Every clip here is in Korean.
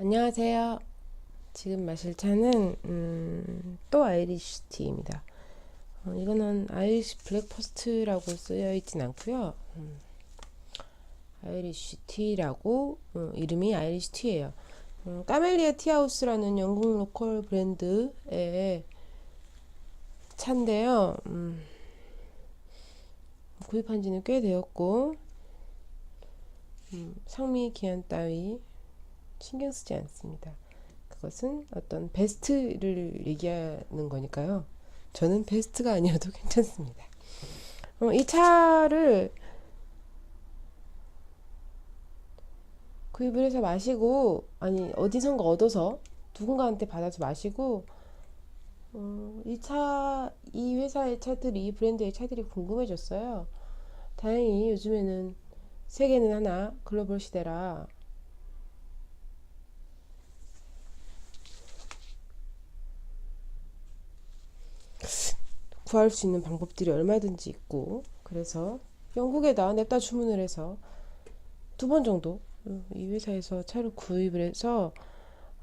안녕하세요. 지금 마실 차는 또 아이리쉬 티입니다. 이거는 아이리쉬 블랙퍼스트라고 쓰여 있진 않고요. 아이리쉬 티라고 이름이 아이리쉬 티예요. 까멜리아 티하우스라는 영국 로컬 브랜드의 차인데요. 구입한 지는 꽤 되었고 상미 기한 따위 신경 쓰지 않습니다. 그것은 어떤 베스트를 얘기하는 거니까요. 저는 베스트가 아니어도 괜찮습니다. 이 차를 구입을 해서 마시고, 아니, 어디선가 얻어서 누군가한테 받아서 마시고, 이 회사의 차들이, 이 브랜드의 차들이 궁금해졌어요. 다행히 요즘에는 세계는 하나, 글로벌 시대라 구할 수 있는 방법들이 얼마든지 있고, 그래서 영국에다 냅다 주문을 해서 두 번 정도 이 회사에서 차를 구입을 해서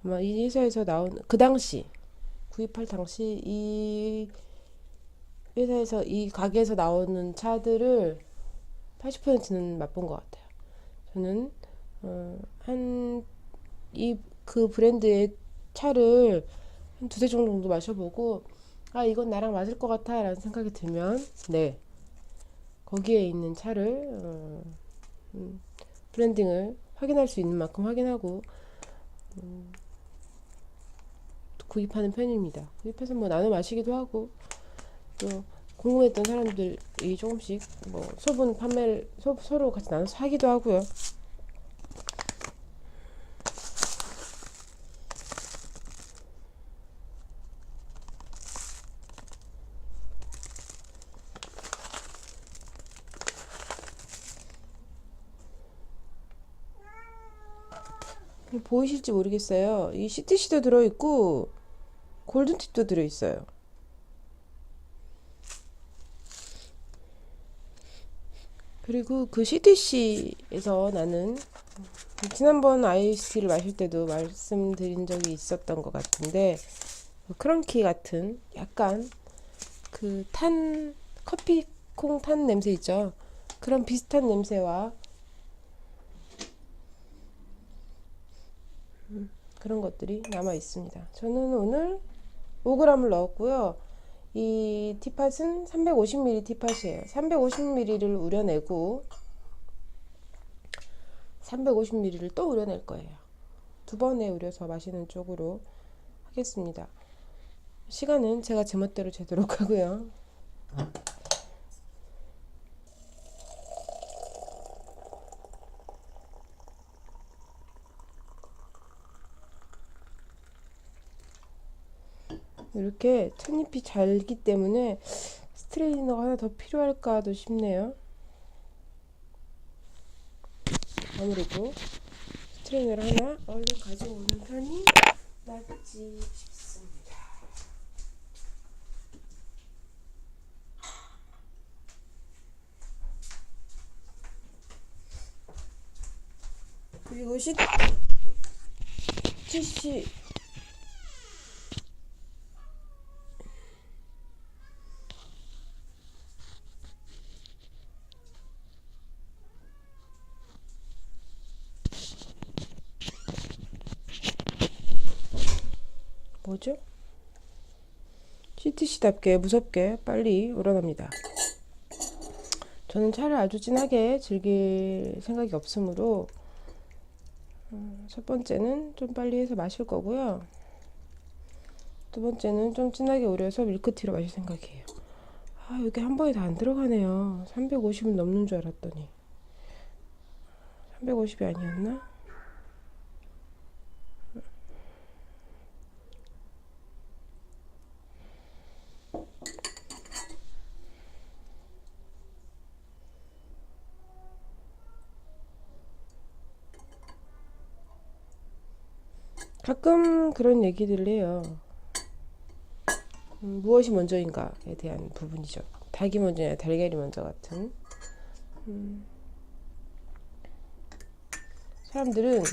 아마 이 회사에서 나온 그 당시 구입할 당시 이 회사에서 이 가게에서 나오는 차들을 80%는 맛본 것 같아요. 저는 한 이 그 브랜드의 차를 한 두세 종 정도 마셔보고 아 이건 나랑 맞을 것 같아 라는 생각이 들면 네 거기에 있는 차를 브랜딩을 확인할 수 있는 만큼 확인하고 구입하는 편입니다. 구입해서 뭐 나눠 마시기도 하고 또 궁금했던 사람들이 조금씩 뭐 소분 판매를 서로 같이 나눠서 하기도 하고요. 보이실지 모르겠어요. 이 CTC도 들어있고 골든팁도 들어있어요. 그리고 그 CTC에서 나는 지난번 아이스티를 마실 때도 말씀드린 적이 있었던 것 같은데 크런키 같은 약간 그 커피콩 탄 냄새 있죠. 그런 비슷한 냄새와 그런 것들이 남아 있습니다. 저는 오늘 5g을 넣었고요. 이 티팟은 350ml 티팟이에요. 350ml를 우려내고 350ml를 또 우려낼 거예요. 두 번에 우려서 마시는 쪽으로 하겠습니다. 시간은 제가 제멋대로 재도록 하고요. 이렇게 찻잎이 잘기 때문에 스트레이너가 하나 더 필요할까도 싶네요. 아무래도 스트레이너를 하나 얼른 가져오는 편이 낫지 싶습니다. 그리고 CTC 뭐죠? CTC답게 무섭게 빨리 우러납니다. 저는 차를 아주 진하게 즐길 생각이 없으므로 첫 번째는 좀 빨리 해서 마실 거고요. 두 번째는 좀 진하게 우려서 밀크티로 마실 생각이에요. 아, 여기 한 번에 다 안 들어가네요. 350은 넘는 줄 알았더니 350이 아니었나? 가끔 그런 얘기들을 해요. 무엇이 먼저인가에 대한 부분이죠. 닭이 먼저냐 달걀이 먼저 같은. 사람들은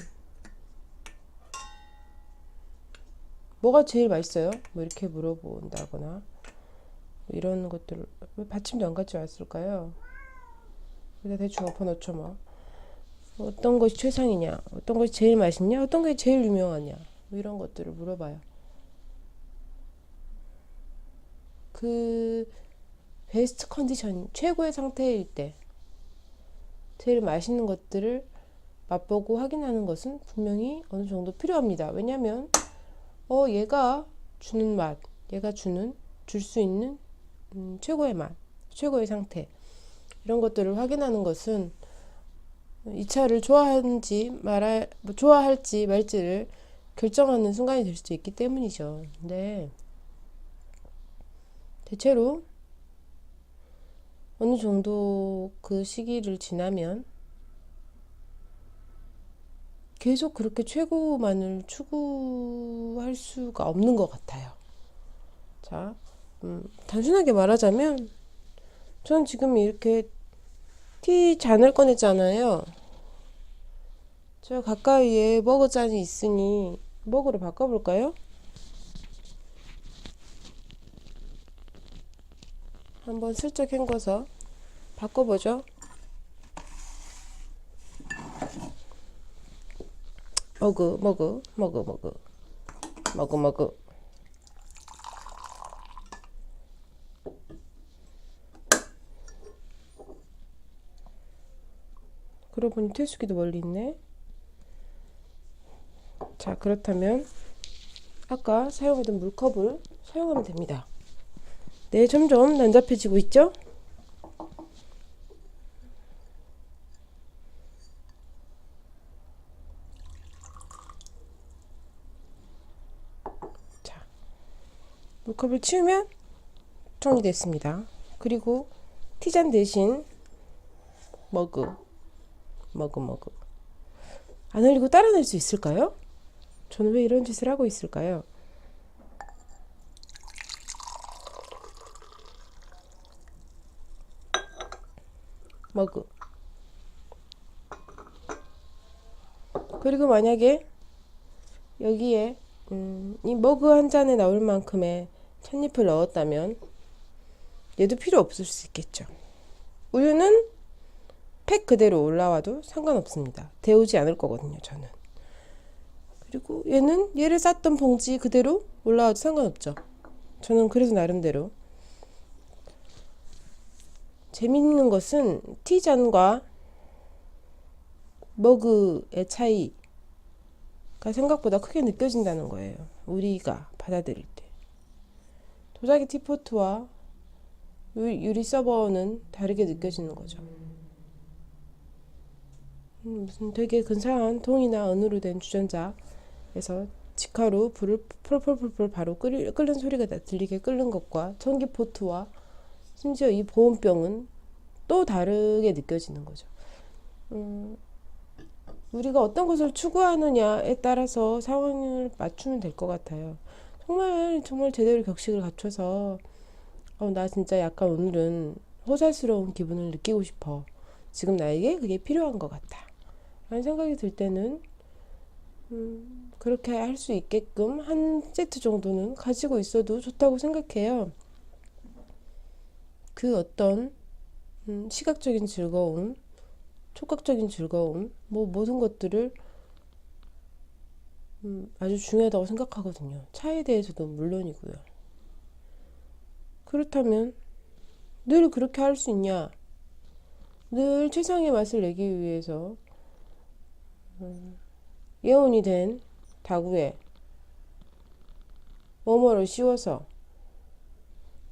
뭐가 제일 맛있어요? 뭐 이렇게 물어본다거나 이런 것들을 왜 받침도 안 같이 왔을까요? 일단 대충 엎어놓죠 뭐. 어떤 것이 최상이냐, 어떤 것이 제일 맛있냐, 어떤 것이 제일 유명하냐, 뭐 이런 것들을 물어봐요. 그 베스트 컨디션, 최고의 상태일 때 제일 맛있는 것들을 맛보고 확인하는 것은 분명히 어느 정도 필요합니다. 왜냐면 얘가 주는 맛, 얘가 줄 수 있는 최고의 맛, 최고의 상태, 이런 것들을 확인하는 것은 이 차를 좋아할지 말지를 결정하는 순간이 될 수도 있기 때문이죠. 근데 대체로 어느 정도 그 시기를 지나면 계속 그렇게 최고만을 추구할 수가 없는 것 같아요. 자, 단순하게 말하자면 저는 지금 이렇게 티 잔을 꺼냈잖아요. 저 가까이에 머그 잔이 있으니 머그로 바꿔볼까요? 한번 슬쩍 헹궈서 바꿔보죠. 머그. 그러고 보니 퇴수기도 멀리 있네. 자, 그렇다면 아까 사용하던 물컵을 사용하면 됩니다. 네, 점점 난잡해지고 있죠? 자, 물컵을 치우면 정리됐습니다. 그리고 티잔 대신 머그. 안 흘리고 따라낼 수 있을까요? 저는 왜 이런 짓을 하고 있을까요? 머그. 그리고 만약에 여기에 이 머그 한 잔에 나올 만큼의 찻잎을 넣었다면 얘도 필요 없을 수 있겠죠. 우유는 팩 그대로 올라와도 상관없습니다. 데우지 않을 거거든요, 저는. 그리고 얘를 쌌던 봉지 그대로 올라와도 상관없죠. 저는 그래서 나름대로. 재밌는 것은 티잔과 머그의 차이가 생각보다 크게 느껴진다는 거예요. 우리가 받아들일 때. 도자기 티포트와 유리 서버는 다르게 느껴지는 거죠. 무슨 되게 근사한 통이나 은으로 된 주전자에서 직화로 불을 펄펄펄펄 바로 끓는 소리가 들리게 끓는 것과 전기포트와 심지어 이 보온병은 또 다르게 느껴지는 거죠. 우리가 어떤 것을 추구하느냐에 따라서 상황을 맞추면 될 것 같아요. 정말 제대로 격식을 갖춰서 나 진짜 약간 오늘은 호사스러운 기분을 느끼고 싶어. 지금 나에게 그게 필요한 것 같아. 라는 생각이 들 때는 그렇게 할 수 있게끔 한 세트 정도는 가지고 있어도 좋다고 생각해요. 그 어떤 시각적인 즐거움, 촉각적인 즐거움, 뭐 모든 것들을 아주 중요하다고 생각하거든요. 차에 대해서도 물론이고요. 그렇다면 늘 그렇게 할 수 있냐? 늘 최상의 맛을 내기 위해서 예온이 된 다구에 뭐뭐를 씌워서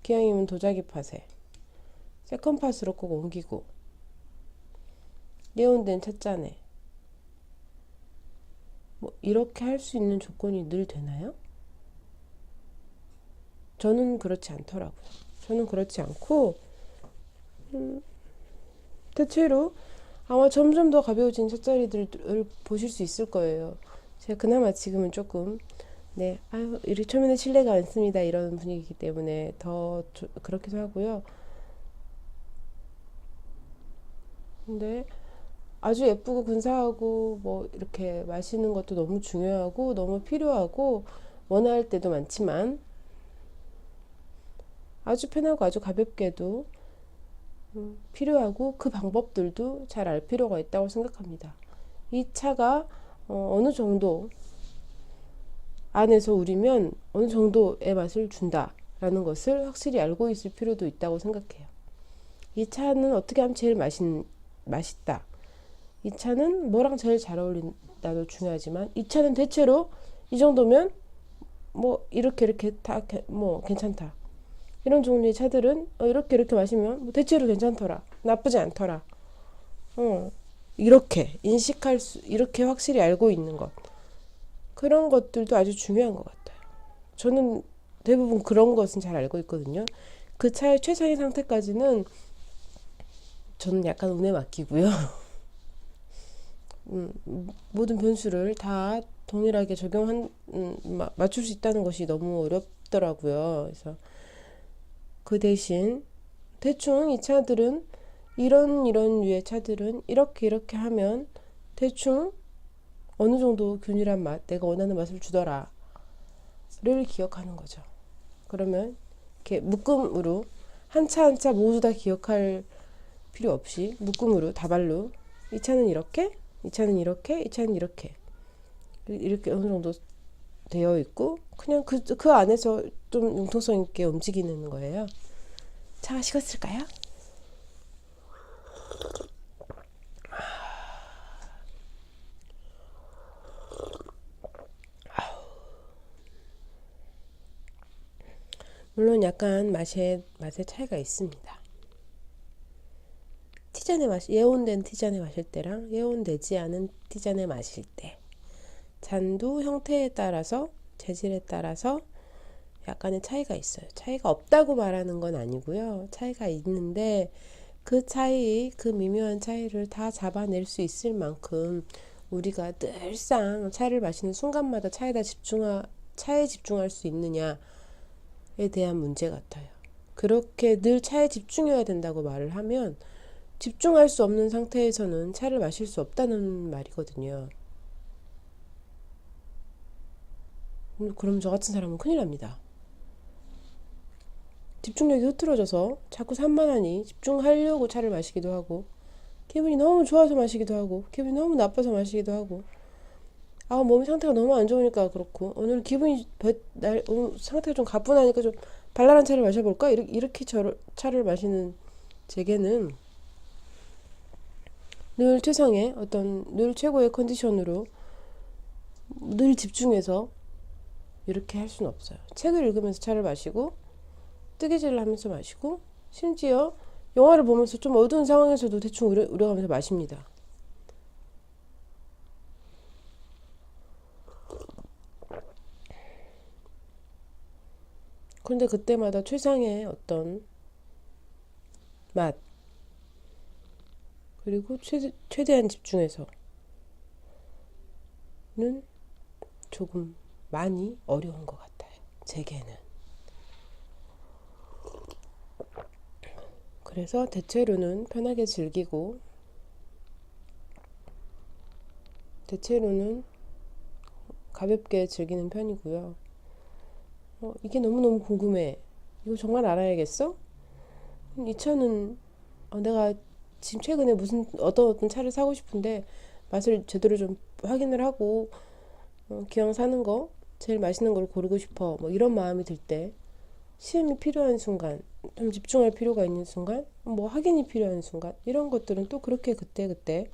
기왕이면 도자기 팥에 세컨팟으로 꼭 옮기고 예온된 찻잔에 뭐 이렇게 할 수 있는 조건이 늘 되나요? 저는 그렇지 않더라고요. 저는 그렇지 않고 대체로 아마 점점 더 가벼워진 찻자리들을 보실 수 있을 거예요. 제가 그나마 지금은 조금 이렇게 초면에 신뢰가 많습니다 이런 분위기이기 때문에 더 그렇기도 하고요. 근데 아주 예쁘고 근사하고 뭐 이렇게 마시는 것도 너무 중요하고 너무 필요하고 원할 때도 많지만 아주 편하고 아주 가볍게도 필요하고 그 방법들도 잘 알 필요가 있다고 생각합니다. 이 차가 어느 정도 안에서 우리면 어느 정도의 맛을 준다라는 것을 확실히 알고 있을 필요도 있다고 생각해요. 이 차는 어떻게 하면 제일 맛있다. 이 차는 뭐랑 제일 잘 어울린다도 중요하지만 이 차는 대체로 이 정도면 뭐 이렇게 뭐 괜찮다. 이런 종류의 차들은 이렇게 마시면 뭐 대체로 괜찮더라. 나쁘지 않더라. 이렇게 이렇게 확실히 알고 있는 것. 그런 것들도 아주 중요한 것 같아요. 저는 대부분 그런 것은 잘 알고 있거든요. 그 차의 최상의 상태까지는 저는 약간 운에 맡기고요. 모든 변수를 다 동일하게 맞출 수 있다는 것이 너무 어렵더라고요. 그래서 그 대신 대충 이 차들은 이런 류의 차들은 이렇게 하면 대충 어느 정도 균일한 맛, 내가 원하는 맛을 주더라를 기억하는 거죠. 그러면 이렇게 묶음으로 한 차 한 차 모두 다 기억할 필요 없이 묶음으로 다발로 이 차는 이렇게, 이 차는 이렇게, 이 차는 이렇게 어느 정도 되어 있고 그냥 그 안에서 좀 융통성 있게 움직이는 거예요. 차가 식었을까요? 물론 약간 맛의 차이가 있습니다. 예온된 티잔에 마실 때랑 예온되지 않은 티잔에 마실 때 잔도 형태에 따라서 재질에 따라서 약간의 차이가 있어요. 차이가 없다고 말하는 건 아니고요. 차이가 있는데 그 미묘한 차이를 다 잡아낼 수 있을 만큼 우리가 늘상 차를 마시는 순간마다 차에 집중할 수 있느냐에 대한 문제 같아요. 그렇게 늘 차에 집중해야 된다고 말을 하면 집중할 수 없는 상태에서는 차를 마실 수 없다는 말이거든요. 그럼 저 같은 사람은 큰일 납니다. 집중력이 흐트러져서 자꾸 산만하니 집중하려고 차를 마시기도 하고 기분이 너무 좋아서 마시기도 하고 기분이 너무 나빠서 마시기도 하고 몸 상태가 너무 안 좋으니까 그렇고 오늘 오늘 상태가 좀 가뿐하니까 좀 발랄한 차를 마셔볼까? 이렇게 차를 마시는 제게는 늘 최고의 컨디션으로 늘 집중해서 이렇게 할 수는 없어요. 책을 읽으면서 차를 마시고 뜨개질을 하면서 마시고 심지어 영화를 보면서 좀 어두운 상황에서도 대충 우려가면서 마십니다. 그런데 그때마다 최상의 어떤 맛 그리고 최대한 집중해서는 조금 많이 어려운 것 같아요. 제게는. 그래서 대체로는 편하게 즐기고 대체로는 가볍게 즐기는 편이고요. 이게 너무너무 궁금해. 이거 정말 알아야겠어? 이 차는 내가 지금 최근에 어떤 차를 사고 싶은데 맛을 제대로 좀 확인을 하고 기왕 사는 거 제일 맛있는 걸 고르고 싶어. 뭐 이런 마음이 들 때 시험이 필요한 순간, 좀 집중할 필요가 있는 순간, 뭐 확인이 필요한 순간 이런 것들은 또 그렇게 그때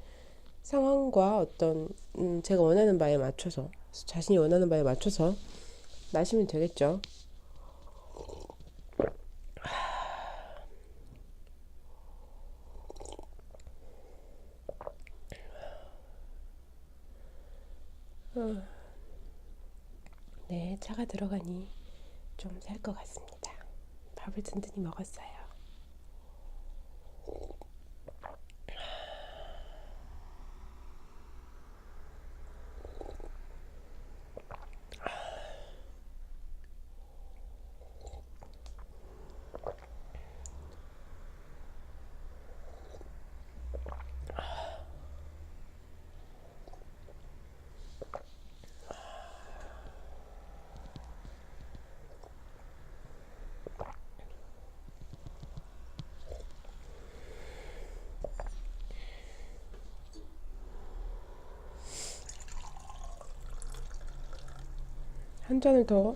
상황과 어떤 제가 원하는 바에 맞춰서 자신이 원하는 바에 맞춰서 마시면 되겠죠. 네, 차가 들어가니 좀 살 것 같습니다. 밥을 든든히 먹었어요. 한 잔을 더,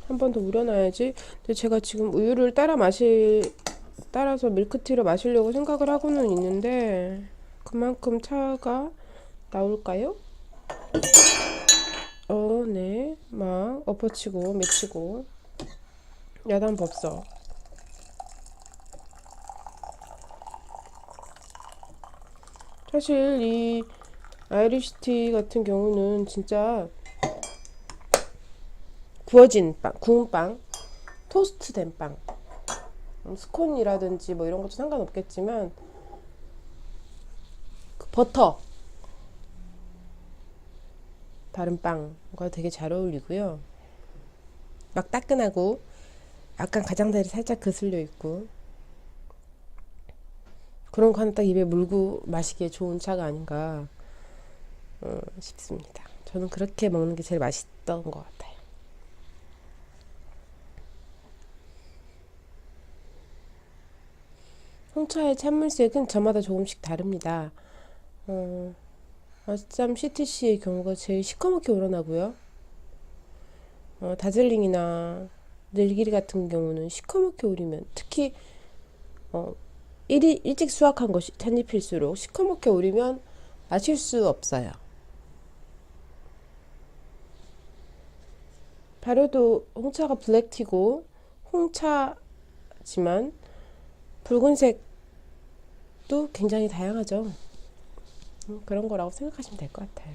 한 번 더 우려놔야지. 근데 제가 지금 우유를 따라서 밀크티를 마시려고 생각을 하고는 있는데, 그만큼 차가 나올까요? 네. 막 엎어치고 맺히고 야단 법석. 사실 이 아이리시티 같은 경우는 진짜 구워진 빵, 구운 빵, 토스트된 빵, 스콘이라든지 뭐 이런 것도 상관없겠지만 그 버터 바른 빵과 되게 잘 어울리고요. 막 따끈하고 약간 가장자리 살짝 그슬려 있고 그런 거 하나 딱 입에 물고 마시기에 좋은 차가 아닌가 싶습니다. 저는 그렇게 먹는 게 제일 맛있던 것 같아요. 홍차의 찬물색은 저마다 조금씩 다릅니다. 아쌈 CTC의 경우가 제일 시커멓게 우러나고요. 다즐링이나 늘기리 같은 경우는 시커멓게 우리면 특히 일찍 수확한 것이 찻잎일수록 시커멓게 우리면 마실 수 없어요. 발효도 홍차가 블랙티고 홍차지만 붉은색도 굉장히 다양하죠. 그런 거라고 생각하시면 될 것 같아요.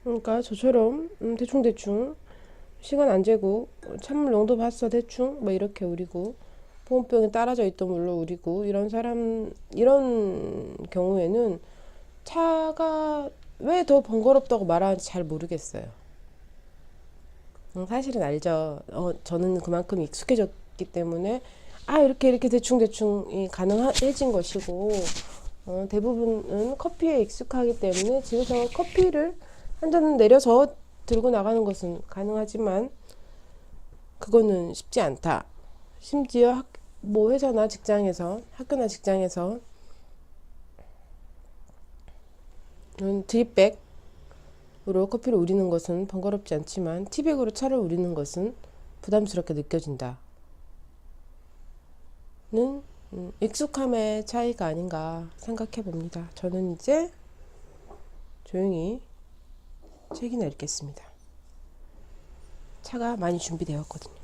그러니까 저처럼 대충대충 시간 안 재고 찬물 농도 봤어 대충 뭐 이렇게 우리고 보온병에 따라져 있던 물로 우리고 이런 경우에는 차가 왜 더 번거롭다고 말하는지 잘 모르겠어요. 사실은 알죠. 저는 그만큼 익숙해졌기 때문에 이렇게 대충대충 가능해진 것이고 대부분은 커피에 익숙하기 때문에 집에서 커피를 한 잔 내려서 들고 나가는 것은 가능하지만 그거는 쉽지 않다. 심지어 뭐 회사나 직장에서 학교나 직장에서 드립백으로 커피를 우리는 것은 번거롭지 않지만 티백으로 차를 우리는 것은 부담스럽게 느껴진다. 는 익숙함의 차이가 아닌가 생각해 봅니다. 저는 이제 조용히 책이나 읽겠습니다. 차가 많이 준비되었거든요.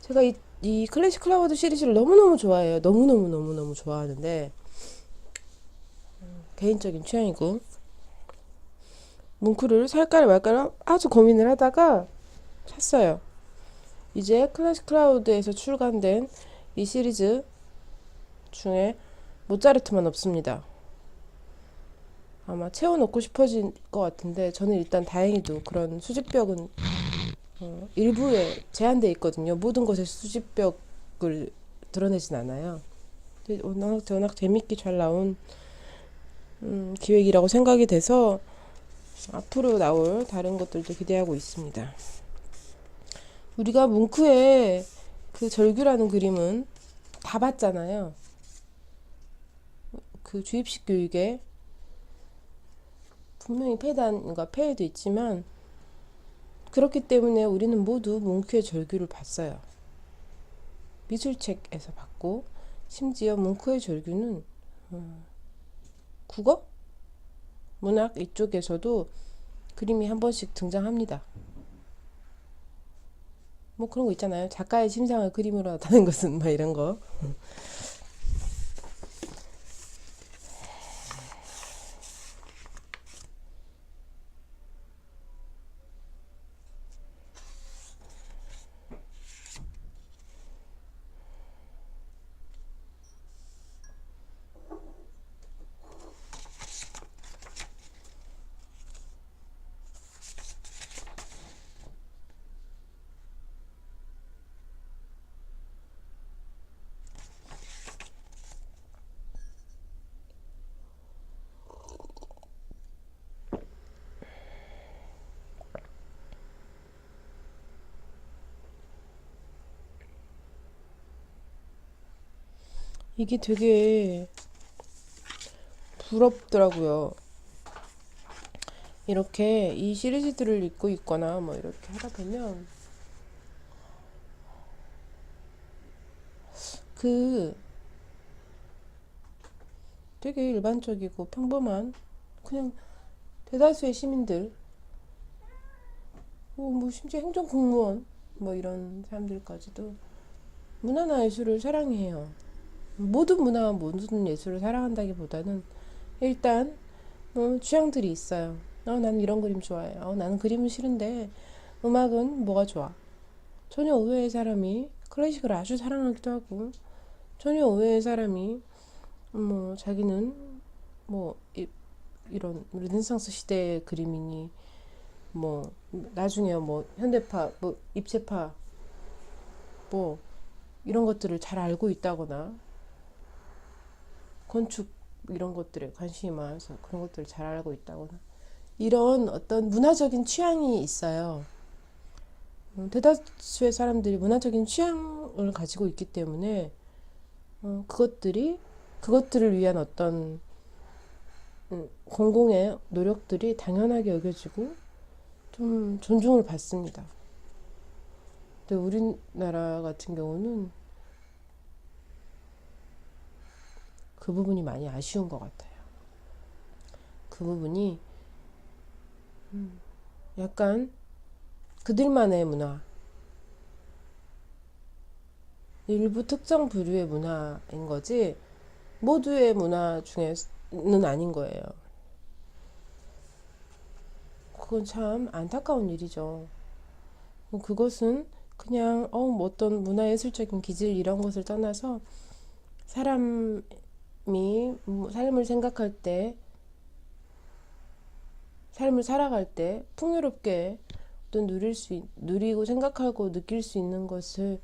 제가 이 클래식 클라우드 시리즈를 너무너무 좋아해요. 너무너무 좋아하는데 개인적인 취향이고 뭉크를 살까를 말까를 아주 고민을 하다가 샀어요. 이제 클래식 클라우드에서 출간된 이 시리즈 중에 모차르트만 없습니다. 아마 채워넣고 싶어질 것 같은데 저는 일단 다행히도 그런 수집벽은 일부에 제한되어 있거든요. 모든 것에 수집벽을 드러내진 않아요. 워낙 재밌게 잘 나온 기획이라고 생각이 돼서 앞으로 나올 다른 것들도 기대하고 있습니다. 우리가 뭉크의 그 절규라는 그림은 다 봤잖아요. 그 주입식 교육에 분명히 폐단과 폐해도 있지만 그렇기 때문에 우리는 모두 뭉크의 절규를 봤어요. 미술책에서 봤고 심지어 뭉크의 절규는 국어? 문학 이쪽에서도 그림이 한 번씩 등장합니다. 뭐 그런 거 있잖아요. 작가의 심상을 그림으로 나타낸 것은 막 이런 거. 이게 되게 부럽더라고요. 이렇게 이 시리즈들을 읽고 있거나 뭐 이렇게 하다 보면 그 되게 일반적이고 평범한 그냥 대다수의 시민들, 뭐 심지어 행정공무원 뭐 이런 사람들까지도 문화나 예술을 사랑해요. 모든 문화와 모든 예술을 사랑한다기보다는 일단 취향들이 있어요. 나는 이런 그림 좋아해. 나는 그림은 싫은데 음악은 뭐가 좋아. 전혀 의외의 사람이 클래식을 아주 사랑하기도 하고, 전혀 의외의 사람이 뭐 자기는 뭐 이런 르네상스 시대의 그림이니 뭐 나중에 뭐 현대파 뭐 입체파 뭐 이런 것들을 잘 알고 있다거나 건축 이런 것들에 관심이 많아서 그런 것들을 잘 알고 있다거나 이런 어떤 문화적인 취향이 있어요. 대다수의 사람들이 문화적인 취향을 가지고 있기 때문에 그것들을 위한 어떤 공공의 노력들이 당연하게 여겨지고 좀 존중을 받습니다. 근데 우리나라 같은 경우는 그 부분이 많이 아쉬운 것 같아요. 그 부분이 약간 그들만의 문화, 일부 특정 부류의 문화인 거지 모두의 문화 중에는 아닌 거예요. 그건 참 안타까운 일이죠. 그것은 그냥 뭐 어떤 문화예술적인 기질 이런 것을 떠나서 사람이 삶을 생각할 때, 삶을 살아갈 때 풍요롭게 어떤 누리고 생각하고 느낄 수 있는 것을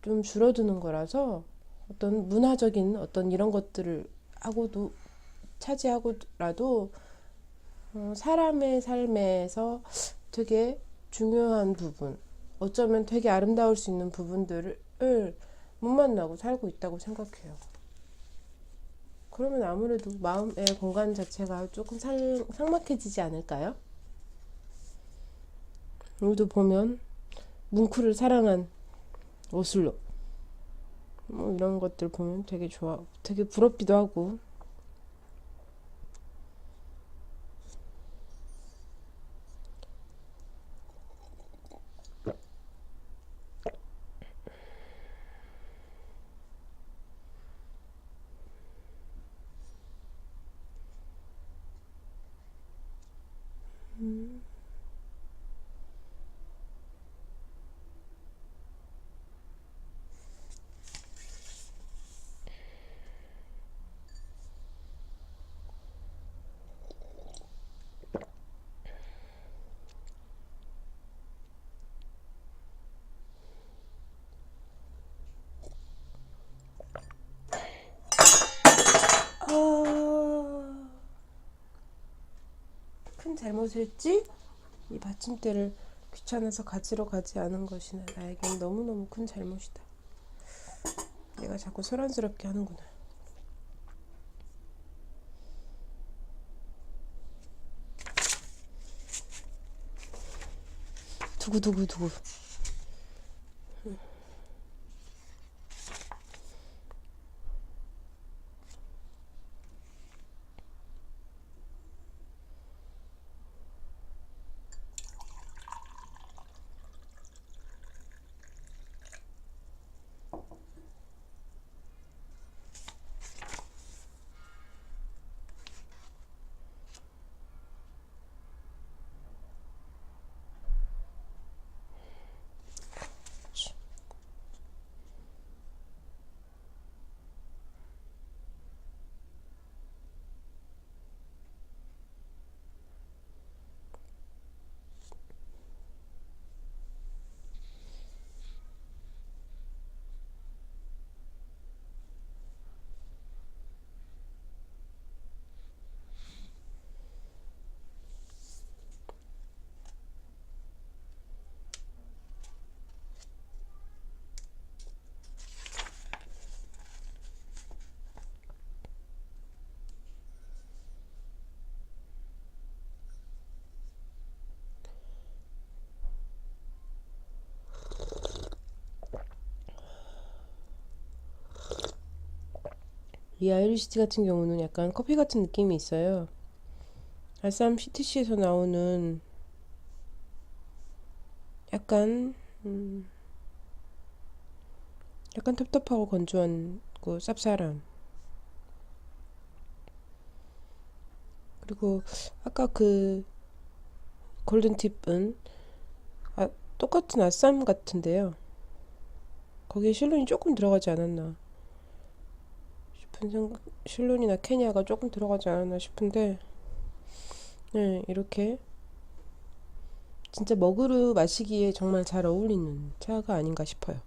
좀 줄어드는 거라서 어떤 문화적인 어떤 이런 것들을 하고도 차지하고라도 사람의 삶에서 되게 중요한 부분, 어쩌면 되게 아름다울 수 있는 부분들을 못 만나고 살고 있다고 생각해요. 그러면 아무래도 마음의 공간 자체가 조금 삭막해지지 않을까요? 오늘도 보면 뭉크를 사랑한 오슬로 뭐 이런 것들 보면 되게 좋아, 되게 부럽기도 하고. 큰 잘못을 했지? 이 받침대를 귀찮아서 가지러 가지 않은 것이 나에겐 너무너무 큰 잘못이다. 내가 자꾸 소란스럽게 하는구나. 두구두구두구. 이 아이리시티 같은 경우는 약간 커피 같은 느낌이 있어요. 알쌈 CTC에서 나오는 약간 약간 텁텁하고 건조한 그 쌉쌀함. 그리고 아까 그 골든팁은 똑같은 아쌈 같은데요. 거기에 실론이 조금 들어가지 않았나 싶은 생각. 실론이나 케냐가 조금 들어가지 않았나 싶은데, 네, 이렇게 진짜 먹으로 마시기에 정말 잘 어울리는 차가 아닌가 싶어요.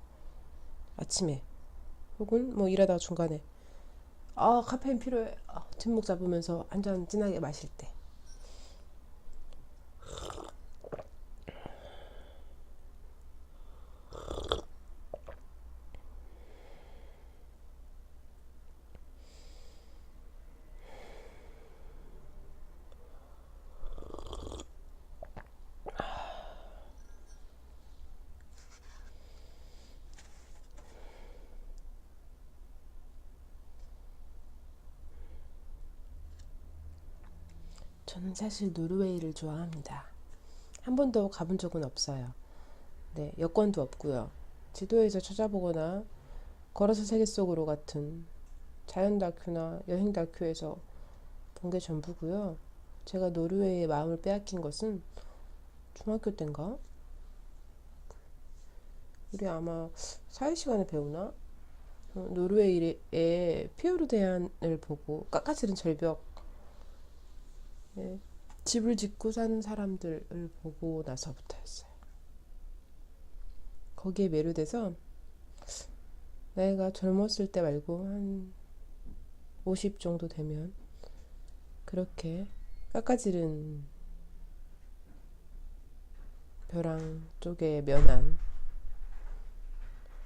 아침에 혹은 뭐 일하다가 중간에 카페인 필요해, 뒷목 잡으면서 한 잔 진하게 마실 때. 저는 사실 노르웨이를 좋아합니다. 한 번도 가본 적은 없어요. 네, 여권도 없고요. 지도에서 찾아보거나 걸어서 세계 속으로 같은 자연 다큐나 여행 다큐에서 본 게 전부고요. 제가 노르웨이의 마음을 빼앗긴 것은 중학교 때인가? 우리 아마 사회 시간에 배우나? 노르웨이의 피오르대안을 보고 깎아지른 절벽에 집을 짓고 사는 사람들을 보고 나서부터였어요. 거기에 매료돼서 나이가 젊었을 때 말고 한 50 정도 되면 그렇게 깎아지른 벼랑 쪽에 면한,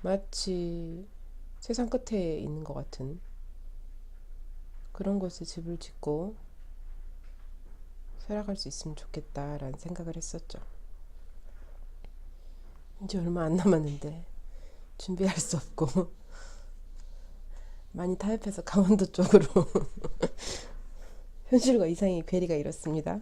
마치 세상 끝에 있는 것 같은 그런 곳에 집을 짓고 살아갈 수 있으면 좋겠다라는 생각을 했었죠. 이제 얼마 안 남았는데 준비할 수 없고 많이 타협해서 강원도 쪽으로 현실과 이상의 괴리가 이렇습니다.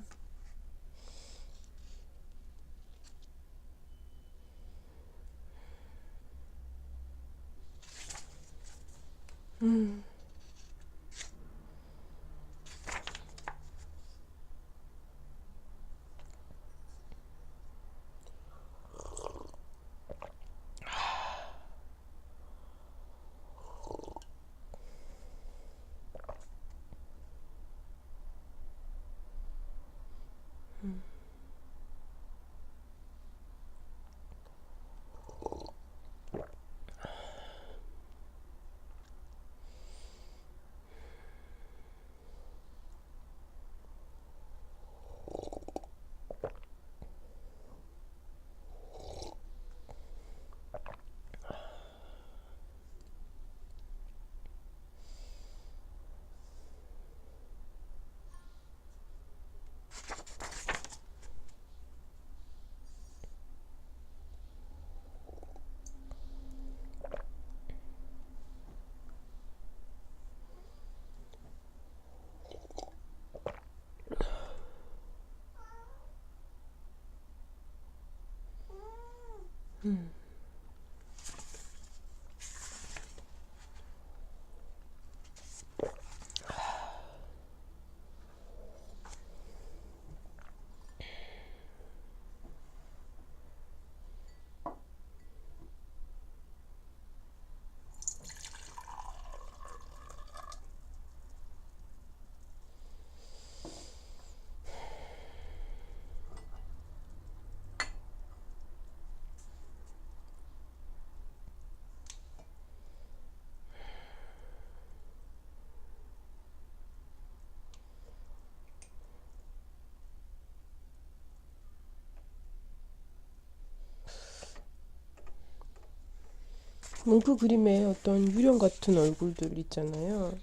뭉크 그림에 어떤 유령 같은 얼굴들 있잖아요.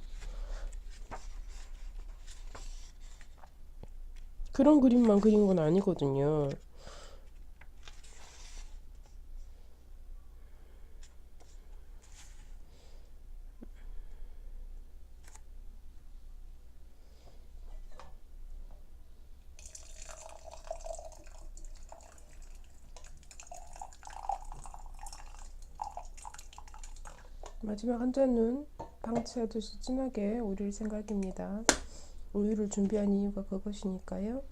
그런 그림만 그린 건 아니거든요. 마지막 한 잔은 방치하듯이 진하게 우릴 생각입니다. 우유를 준비한 이유가 그것이니까요.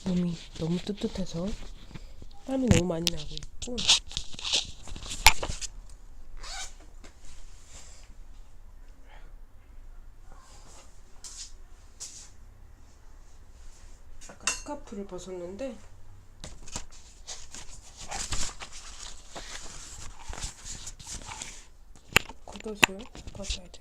몸이 너무 뜨뜻해서 땀이 너무 많이 나고 있고, 아까 스카프를 벗었는데 겉옷을 벗어야 돼.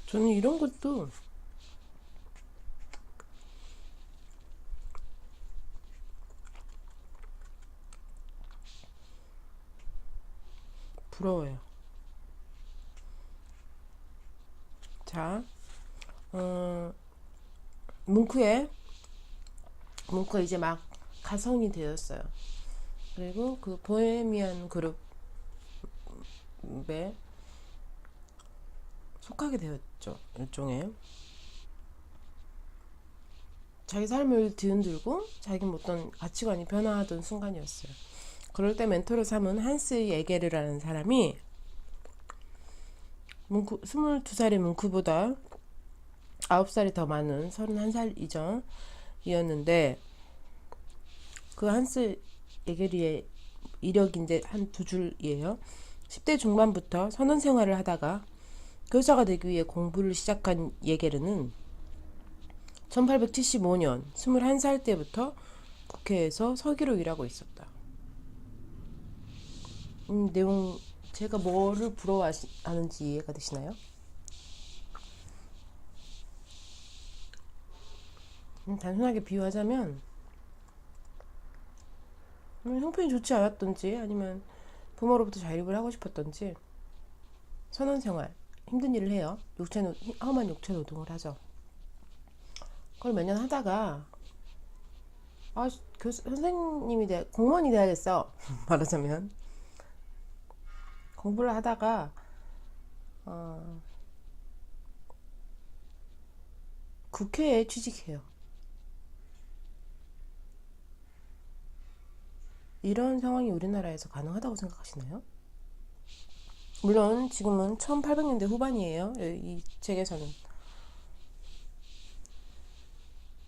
저는 이런 것도 부러워요. 자, 어, 뭉크의 뭉크가 이제 막 가성이 되었어요. 그리고 그 보헤미안 그룹에 속하게 되었죠. 일종의 자기 삶을 뒤흔들고 자기 어떤 가치관이 변화하던 순간이었어요. 그럴 때 멘토로 삼은 한스 예게르라는 사람이 뭉크 22살의 뭉크보다 9살이 더 많은 31살 이전이었는데, 그 한스 예게르의 이력인데 한 두 줄이에요. 10대 중반부터 선원 생활을 하다가 교사가 되기 위해 공부를 시작한 예게르는 1875년 21살 때부터 국회에서 서기로 일하고 있었다. 내용 제가 뭐를 부러워하는지 이해가 되시나요? 단순하게 비유하자면 형편이 좋지 않았던지 아니면 부모로부터 자립을 하고 싶었던지 선원 생활, 힘든 일을 해요. 험한 육체 노동을 하죠. 그걸 몇 년 하다가 선생님이 공무원이 돼야겠어. 말하자면 공부를 하다가 국회에 취직해요. 이런 상황이 우리나라에서 가능하다고 생각하시나요? 물론 지금은 1800년대 후반이에요. 이 책에서는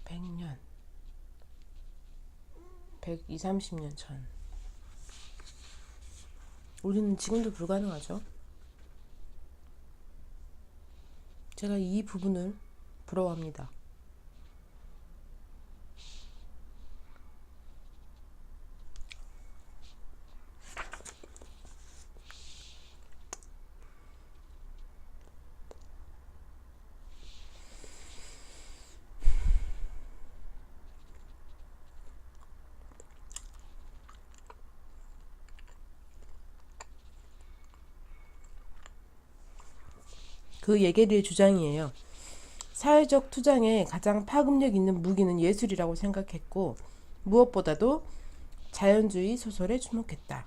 100년, 120, 30년 전. 우리는 지금도 불가능하죠. 제가 이 부분을 부러워합니다. 그 예계리의 주장이에요. 사회적 투쟁에 가장 파급력 있는 무기는 예술이라고 생각했고 무엇보다도 자연주의 소설에 주목했다.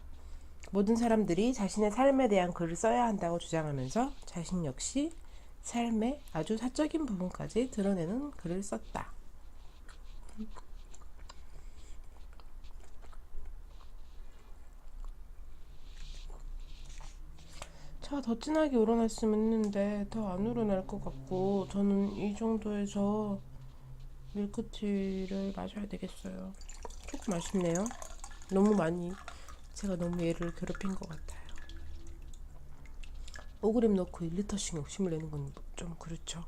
모든 사람들이 자신의 삶에 대한 글을 써야 한다고 주장하면서 자신 역시 삶의 아주 사적인 부분까지 드러내는 글을 썼다. 차 더 진하게 우러났으면 했는데 더 안 우러날 것 같고 저는 이 정도에서 밀크티를 마셔야 되겠어요. 조금 아쉽네요. 너무 많이 제가 너무 얘를 괴롭힌 것 같아요. 5g 넣고 1리터씩 욕심을 내는 건 좀 그렇죠.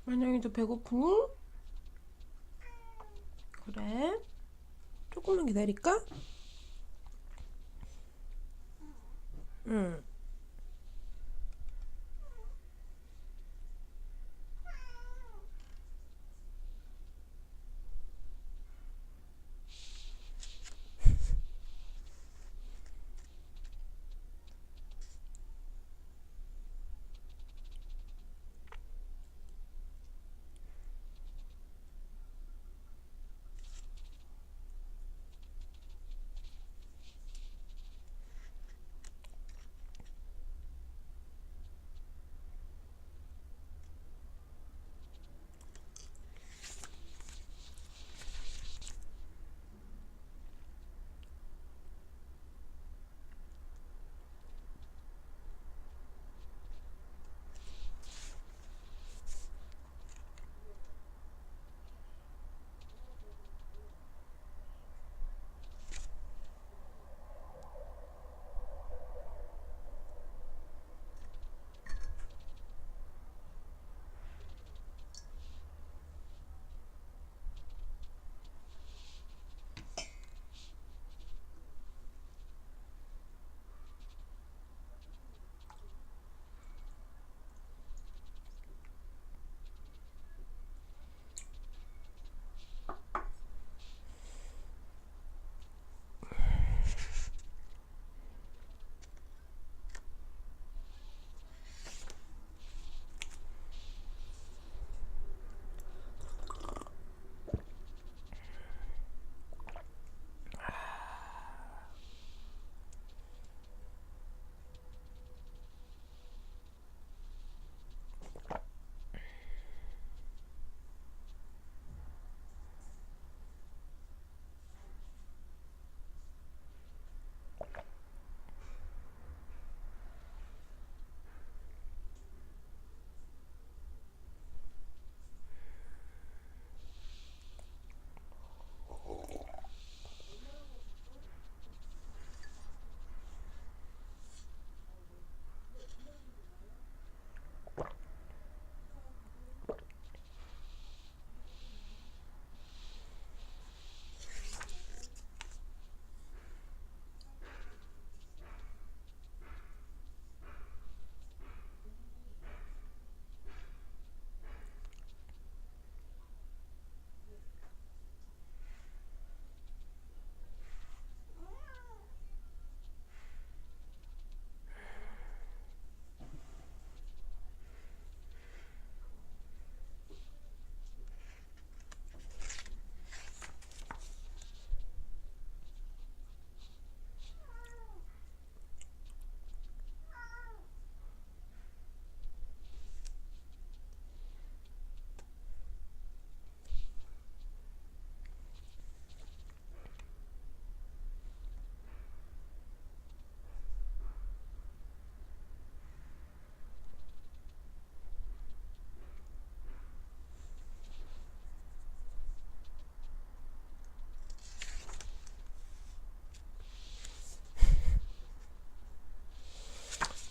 만영이도 배고프니? 그래? 조금만 기다릴까? 응.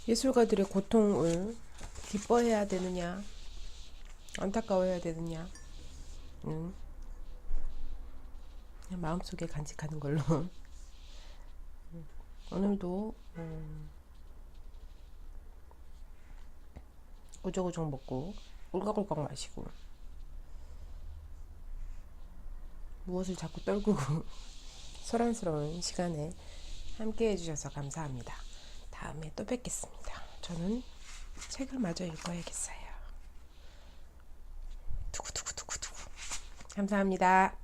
예술가들의 고통을 기뻐해야 되느냐, 안타까워해야 되느냐, 그냥 마음속에 간직하는 걸로. 오늘도 오죽오죽 먹고 꿀꺽꿀꺽 마시고 무엇을 자꾸 떨구고 소란스러운 시간에 함께 해주셔서 감사합니다. 다음에 또 뵙겠습니다. 저는 책을 마저 읽어야겠어요. 두구두구두구두구. 감사합니다.